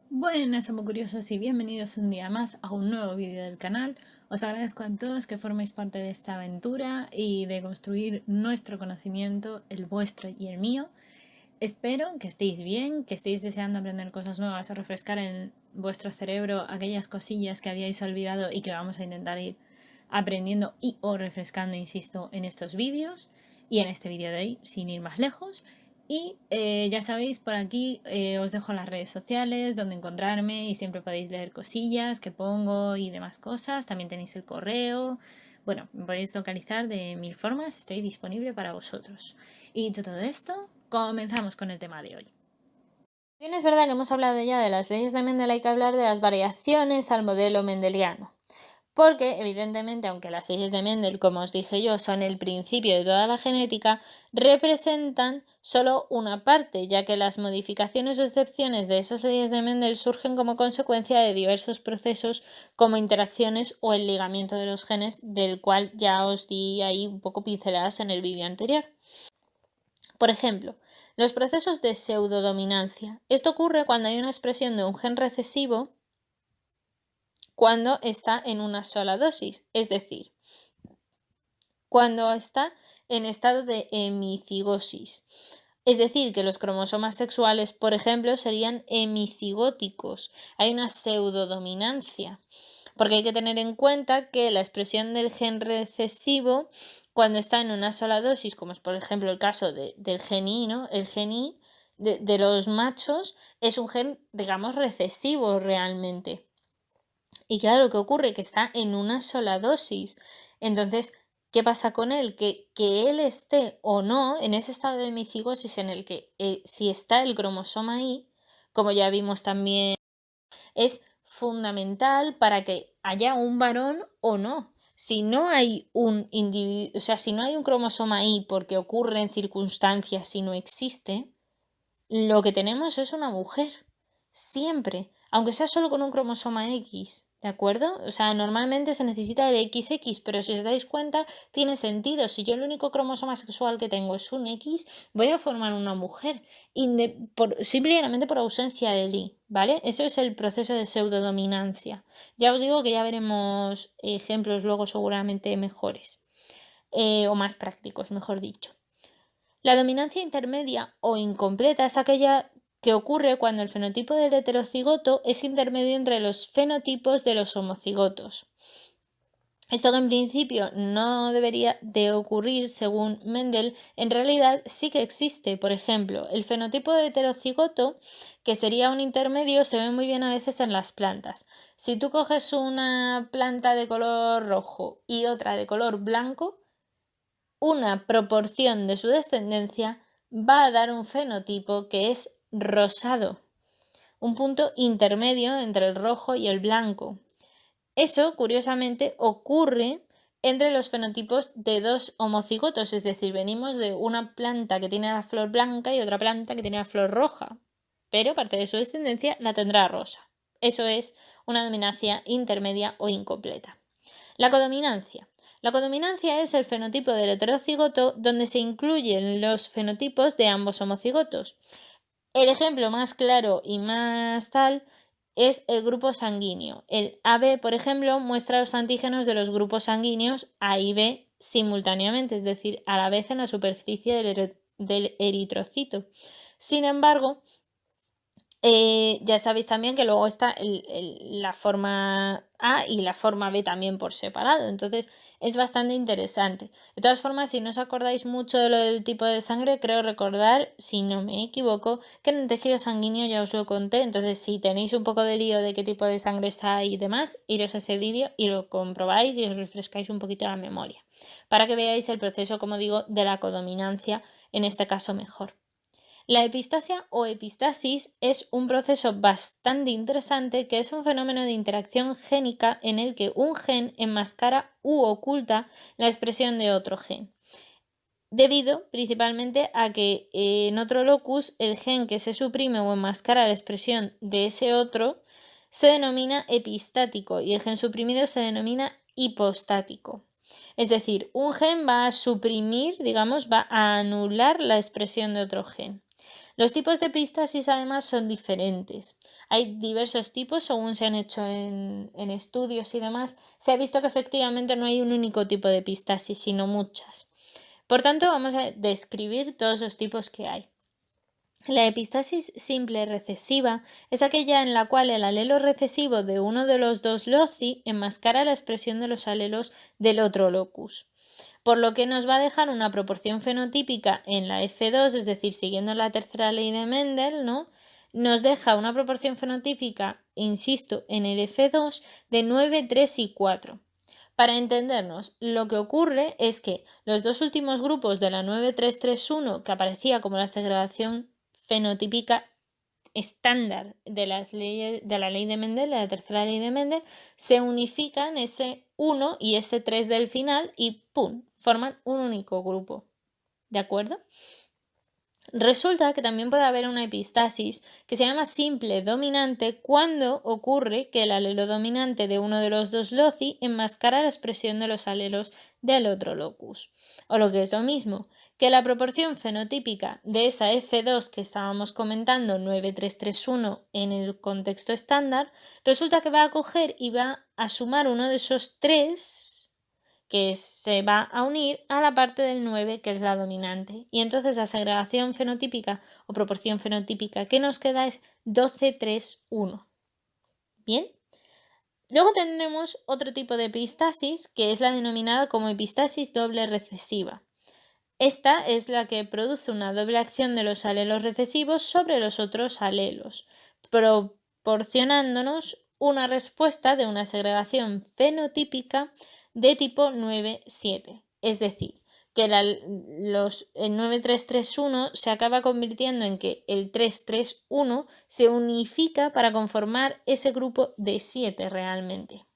Buenas, amo curiosos, y bienvenidos un día más a un nuevo vídeo del canal. Os agradezco a todos que forméis parte de esta aventura y de construir nuestro conocimiento, el vuestro y el mío. Espero que estéis bien, que estéis deseando aprender cosas nuevas o refrescar en vuestro cerebro aquellas cosillas que habíais olvidado y que vamos a intentar ir aprendiendo y o refrescando, insisto, en estos vídeos y en este vídeo de hoy, sin ir más lejos. Y ya sabéis, por aquí os dejo las redes sociales donde encontrarme y siempre podéis leer cosillas que pongo y demás cosas. También tenéis el correo. Bueno, me podéis localizar de mil formas, estoy disponible para vosotros. Y dicho todo esto, comenzamos con el tema de hoy. Bien, es verdad que hemos hablado ya de las leyes de Mendel, hay que hablar de las variaciones al modelo mendeliano. Porque, evidentemente, aunque las leyes de Mendel, como os dije yo, son el principio de toda la genética, representan solo una parte, ya que las modificaciones o excepciones de esas leyes de Mendel surgen como consecuencia de diversos procesos como interacciones o el ligamiento de los genes, del cual ya os di ahí un poco pinceladas en el vídeo anterior. Por ejemplo, los procesos de pseudodominancia. Esto ocurre cuando hay una expresión de un gen recesivo cuando está en una sola dosis, es decir, cuando está en estado de hemicigosis. Es decir, que los cromosomas sexuales, por ejemplo, serían hemicigóticos. Hay una pseudodominancia, porque hay que tener en cuenta que la expresión del gen recesivo, cuando está en una sola dosis, como es por ejemplo el caso del gen I, ¿no? El gen I de los machos es un gen, digamos, recesivo realmente. Y claro, ¿qué ocurre? Que está en una sola dosis. Entonces, ¿qué pasa con él? Que él esté o no en ese estado de hemicigosis en el que si está el cromosoma Y, como ya vimos también, es fundamental para que haya un varón o no. Si no hay un individuo, o sea, si no hay un cromosoma Y porque ocurre en circunstancias y no existe, lo que tenemos es una mujer. Siempre. Aunque sea solo con un cromosoma X. ¿De acuerdo? O sea, normalmente se necesita el XX, pero si os dais cuenta, tiene sentido. Si yo el único cromosoma sexual que tengo es un X, voy a formar una mujer. Simplemente por ausencia del Y. ¿Vale? Eso es el proceso de pseudodominancia. Ya os digo que ya veremos ejemplos luego seguramente mejores. O más prácticos, mejor dicho. La dominancia intermedia o incompleta es aquella que ocurre cuando el fenotipo del heterocigoto es intermedio entre los fenotipos de los homocigotos. Esto que en principio no debería de ocurrir según Mendel, en realidad sí que existe. Por ejemplo, el fenotipo de heterocigoto, que sería un intermedio, se ve muy bien a veces en las plantas. Si tú coges una planta de color rojo y otra de color blanco, una proporción de su descendencia va a dar un fenotipo que es rosado, un punto intermedio entre el rojo y el blanco. Eso, curiosamente, ocurre entre los fenotipos de dos homocigotos, es decir, venimos de una planta que tiene la flor blanca y otra planta que tiene la flor roja, pero parte de su descendencia la tendrá rosa. Eso es una dominancia intermedia o incompleta. La codominancia. La codominancia es el fenotipo del heterocigoto donde se incluyen los fenotipos de ambos homocigotos. El ejemplo más claro y más tal es el grupo sanguíneo. El AB, por ejemplo, muestra los antígenos de los grupos sanguíneos A y B simultáneamente, es decir, a la vez en la superficie del eritrocito. Sin embargo, ya sabéis también que luego está la forma A y la forma B también por separado, entonces es bastante interesante. De todas formas, si no os acordáis mucho de lo del tipo de sangre, creo recordar, si no me equivoco, que en el tejido sanguíneo ya os lo conté, entonces si tenéis un poco de lío de qué tipo de sangre está ahí y demás, iros a ese vídeo y lo comprobáis y os refrescáis un poquito la memoria, para que veáis el proceso, como digo, de la codominancia, en este caso mejor. La epistasia o epistasis es un proceso bastante interesante que es un fenómeno de interacción génica en el que un gen enmascara u oculta la expresión de otro gen, debido principalmente a que en otro locus el gen que se suprime o enmascara la expresión de ese otro se denomina epistático y el gen suprimido se denomina hipostático. Es decir, un gen va a suprimir, digamos, va a anular la expresión de otro gen. Los tipos de epistasis además son diferentes. Hay diversos tipos según se han hecho en estudios y demás. Se ha visto que efectivamente no hay un único tipo de epistasis, sino muchas. Por tanto, vamos a describir todos los tipos que hay. La epistasis simple recesiva es aquella en la cual el alelo recesivo de uno de los dos loci enmascara la expresión de los alelos del otro locus, por lo que nos va a dejar una proporción fenotípica en la F2, es decir, siguiendo la tercera ley de Mendel, ¿no? Nos deja una proporción fenotípica, insisto, en el F2 de 9, 3 y 4. Para entendernos, lo que ocurre es que los dos últimos grupos de la 9331, que aparecía como la segregación fenotípica estándar de la ley de Mendel, de la tercera ley de Mendel, se unifican ese 1 y ese 3 del final y ¡pum!, forman un único grupo. ¿De acuerdo? Resulta que también puede haber una epistasis que se llama simple dominante cuando ocurre que el alelo dominante de uno de los dos loci enmascara la expresión de los alelos del otro locus. O lo que es lo mismo, que la proporción fenotípica de esa F2 que estábamos comentando, 9331 en el contexto estándar, resulta que va a coger y va a sumar uno de esos tres que se va a unir a la parte del 9 que es la dominante. Y entonces la segregación fenotípica o proporción fenotípica que nos queda es 12, 3, 1. ¿Bien? Luego tendremos otro tipo de epistasis que es la denominada como epistasis doble recesiva. Esta es la que produce una doble acción de los alelos recesivos sobre los otros alelos, proporcionándonos una respuesta de una segregación fenotípica de tipo 9-7. Es decir, que el 9-3-3-1 se acaba convirtiendo en que el 3-3-1 se unifica para conformar ese grupo de 7 realmente.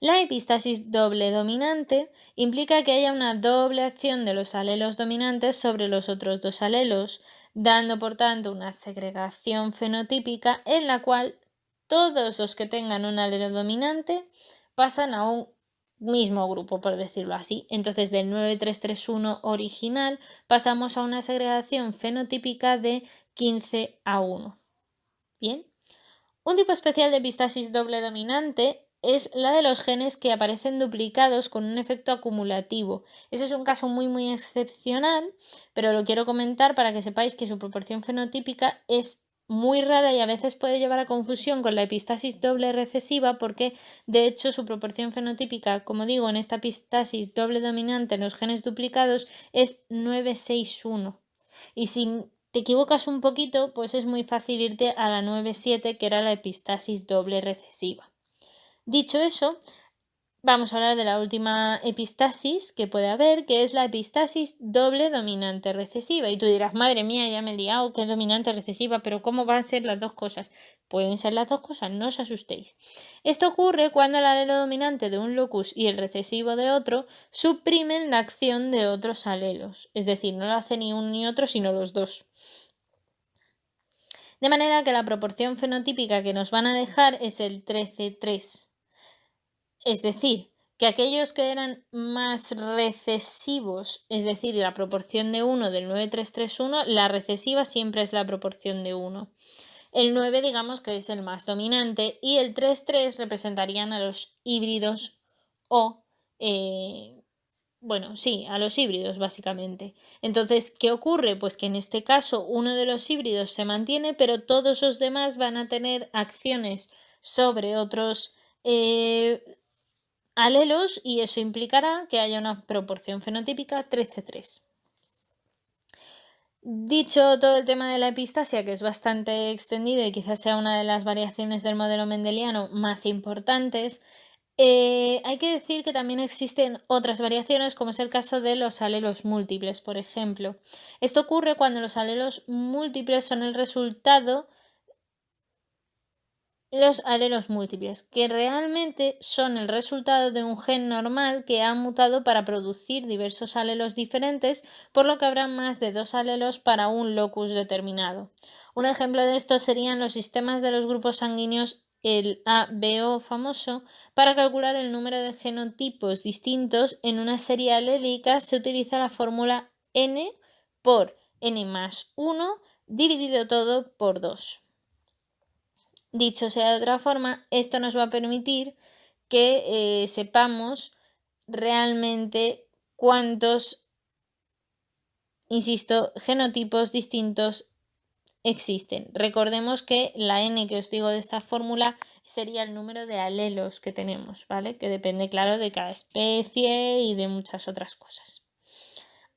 La epistasis doble dominante implica que haya una doble acción de los alelos dominantes sobre los otros dos alelos, dando por tanto una segregación fenotípica en la cual todos los que tengan un alelo dominante pasan a un mismo grupo, por decirlo así. Entonces, del 9-3-3-1 original pasamos a una segregación fenotípica de 15-1. Bien. Un tipo especial de epistasis doble dominante es la de los genes que aparecen duplicados con un efecto acumulativo. Ese es un caso muy excepcional, pero lo quiero comentar para que sepáis que su proporción fenotípica es muy rara y a veces puede llevar a confusión con la epistasis doble recesiva porque de hecho su proporción fenotípica, como digo, en esta epistasis doble dominante en los genes duplicados es 9-6-1. Y si te equivocas un poquito, pues es muy fácil irte a la 9-7, que era la epistasis doble recesiva. Dicho eso, vamos a hablar de la última epistasis que puede haber, que es la epistasis doble dominante recesiva. Y tú dirás, madre mía, ya me he liado, que es dominante recesiva, pero ¿cómo van a ser las dos cosas? Pueden ser las dos cosas, no os asustéis. Esto ocurre cuando el alelo dominante de un locus y el recesivo de otro suprimen la acción de otros alelos. Es decir, no lo hace ni uno ni otro, sino los dos. De manera que la proporción fenotípica que nos van a dejar es el 13-3. Es decir, que aquellos que eran más recesivos, es decir, la proporción de 1 del 9-3-3-1, la recesiva siempre es la proporción de 1. El 9 digamos que es el más dominante y el 3-3 representarían a los híbridos o, a los híbridos básicamente. Entonces, ¿qué ocurre? Pues que en este caso uno de los híbridos se mantiene, pero todos los demás van a tener acciones sobre otros alelos y eso implicará que haya una proporción fenotípica 13-3. Dicho todo el tema de la epistasia, que es bastante extendido y quizás sea una de las variaciones del modelo mendeliano más importantes, hay que decir que también existen otras variaciones, como es el caso de los alelos múltiples, por ejemplo. Esto ocurre cuando los alelos múltiples son el resultado los alelos múltiples, que realmente son el resultado de un gen normal que ha mutado para producir diversos alelos diferentes, por lo que habrá más de 2 alelos para un locus determinado. Un ejemplo de esto serían los sistemas de los grupos sanguíneos el ABO famoso, para calcular el número de genotipos distintos en una serie alélica se utiliza la fórmula n por n más 1 dividido todo por 2. Dicho sea de otra forma, esto nos va a permitir que sepamos realmente cuántos, insisto, genotipos distintos existen. Recordemos que la n que os digo de esta fórmula sería el número de alelos que tenemos, ¿vale? Que depende, claro, de cada especie y de muchas otras cosas.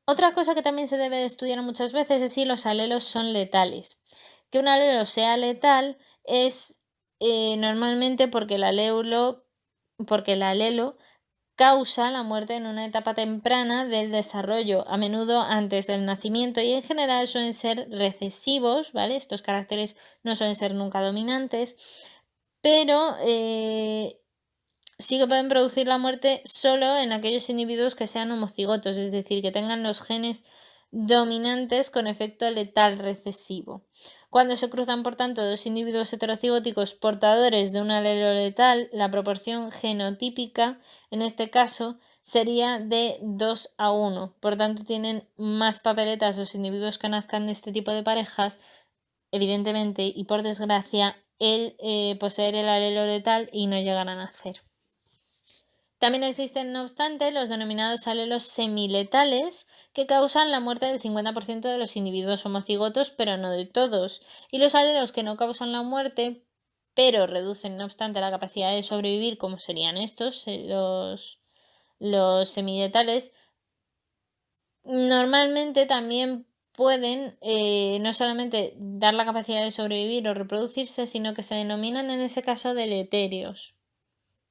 Otra cosa que también se debe de estudiar muchas veces es si los alelos son letales. Que un alelo sea letal es normalmente porque el alelo causa la muerte en una etapa temprana del desarrollo, a menudo antes del nacimiento, y en general suelen ser recesivos, ¿vale? Estos caracteres no suelen ser nunca dominantes, pero sí que pueden producir la muerte solo en aquellos individuos que sean homocigotos, es decir, que tengan los genes dominantes con efecto letal recesivo. Cuando se cruzan, por tanto, dos individuos heterocigóticos portadores de un alelo letal, la proporción genotípica, en este caso, sería de 2 a 1. Por tanto, tienen más papeletas los individuos que nazcan de este tipo de parejas, evidentemente, y por desgracia, el poseer el alelo letal y no llegar a nacer. También existen, no obstante, los denominados alelos semiletales, que causan la muerte del 50% de los individuos homocigotos, pero no de todos. Y los alelos que no causan la muerte, pero reducen, no obstante, la capacidad de sobrevivir, como serían estos, los semiletales, normalmente también pueden no solamente dar la capacidad de sobrevivir o reproducirse, sino que se denominan en ese caso deleterios.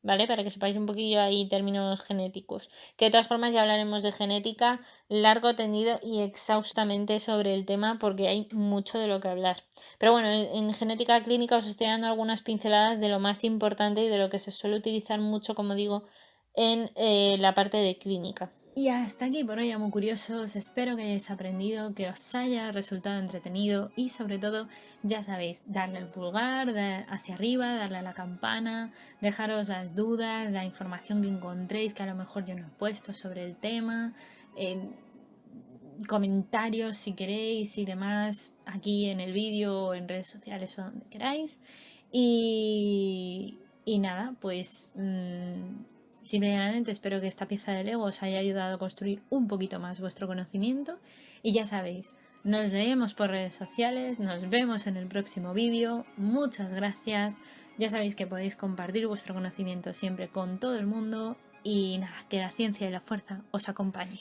¿Vale? Para que sepáis un poquillo ahí términos genéticos. Que de todas formas ya hablaremos de genética largo, tendido y exhaustamente sobre el tema porque hay mucho de lo que hablar. Pero bueno, en genética clínica os estoy dando algunas pinceladas de lo más importante y de lo que se suele utilizar mucho, como digo, en la parte de clínica. Y hasta aquí por hoy, amo curiosos. Espero que hayáis aprendido, que os haya resultado entretenido y sobre todo, ya sabéis, darle el pulgar hacia arriba, darle a la campana, dejaros las dudas, la información que encontréis que a lo mejor yo no he puesto sobre el tema, comentarios si queréis y demás aquí en el vídeo o en redes sociales o donde queráis. Y nada, pues simplemente espero que esta pieza de Lego os haya ayudado a construir un poquito más vuestro conocimiento. Y ya sabéis, nos leemos por redes sociales, nos vemos en el próximo vídeo. Muchas gracias. Ya sabéis que podéis compartir vuestro conocimiento siempre con todo el mundo. Y nada, que la ciencia y la fuerza os acompañe.